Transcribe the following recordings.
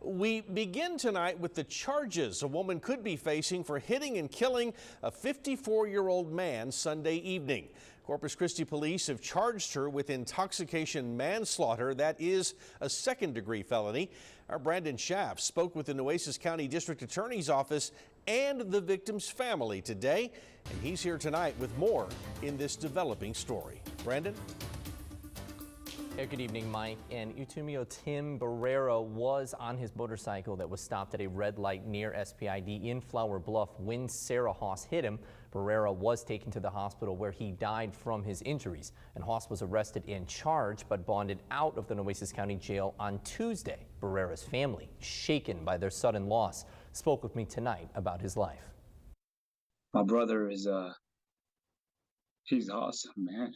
We begin tonight with the charges a woman could be facing for hitting and killing a 54-year-old man Sunday evening. Corpus Christi police have charged her with intoxication manslaughter. That is a second-degree felony. Our Brandon Schaff spoke with the Nueces County District Attorney's Office and the victim's family today, and he's here tonight with more in this developing story. Brandon? Hey, good evening, Mike. And Utumio Tim Barrera was on his motorcycle that was stopped at a red light near SPID in Flower Bluff when Sarah Haas hit him. Barrera was taken to the hospital where he died from his injuries, and Haas was arrested and charged but bonded out of the Nueces County Jail on Tuesday. Barrera's family, shaken by their sudden loss, spoke with me tonight about his life. My brother is he's awesome, man.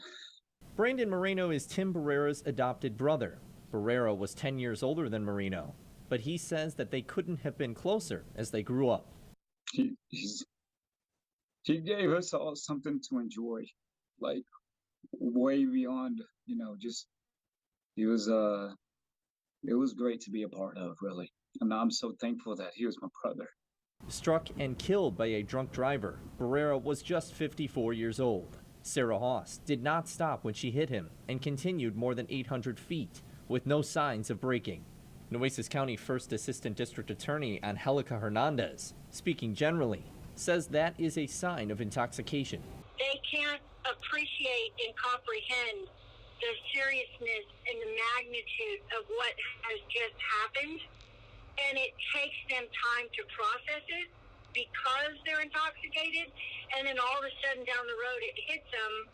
Brandon Moreno is Tim Barrera's adopted brother. Barrera was 10 years older than Moreno, but he says that they couldn't have been closer as they grew up. He gave us all something to enjoy, like way beyond, just it was great to be a part of, really. And I'm so thankful that he was my brother. Struck and killed by a drunk driver, Barrera was just 54 years old. Sarah Haas did not stop when she hit him and continued more than 800 feet with no signs of braking. Nueces County First Assistant District Attorney Angelica Hernandez, speaking generally, says that is a sign of intoxication. They can't appreciate and comprehend the seriousness and the magnitude of what has just happened, and it takes them time to process it because they're intoxicated, and then all of a sudden down the road it hits them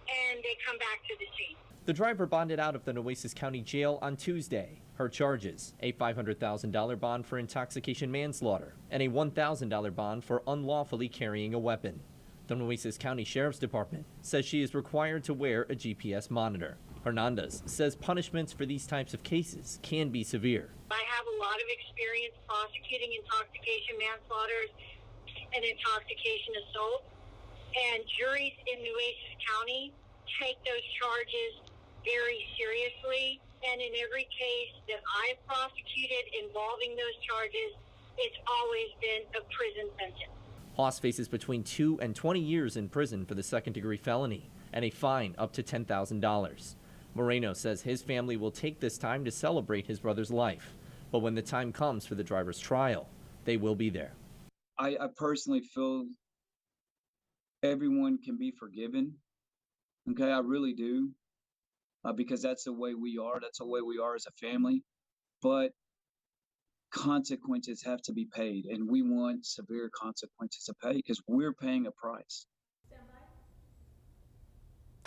and they come back to the scene. The driver bonded out of the Nueces County Jail on Tuesday. Her charges: a $500,000 bond for intoxication manslaughter and a $1,000 bond for unlawfully carrying a weapon. The Nueces County Sheriff's Department says she is required to wear a GPS monitor. Hernandez says punishments for these types of cases can be severe. I have a lot of experience prosecuting intoxication manslaughters and intoxication assault, and juries in Nueces County take those charges very seriously. And in every case that I've prosecuted involving those charges, it's always been a prison sentence. Haas faces between 2 and 20 years in prison for the second-degree felony and a fine up to $10,000. Moreno says his family will take this time to celebrate his brother's life, but when the time comes for the driver's trial, they will be there. I personally feel everyone can be forgiven. Okay, I really do, because that's the way we are. That's the way we are as a family. But consequences have to be paid, and we want severe consequences to pay because we're paying a price.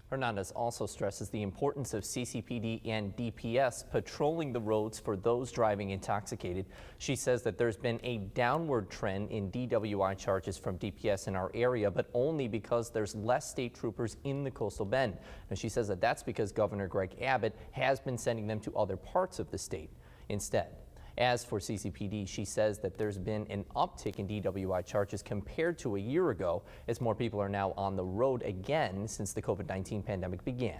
Hernandez also stresses the importance of CCPD and DPS patrolling the roads for those driving intoxicated. She says that there's been a downward trend in DWI charges from DPS in our area, but only because there's less state troopers in the coastal bend. And she says that that's because Governor Greg Abbott has been sending them to other parts of the state instead. As for CCPD, she says that there's been an uptick in DWI charges compared to a year ago, as more people are now on the road again since the COVID-19 pandemic began.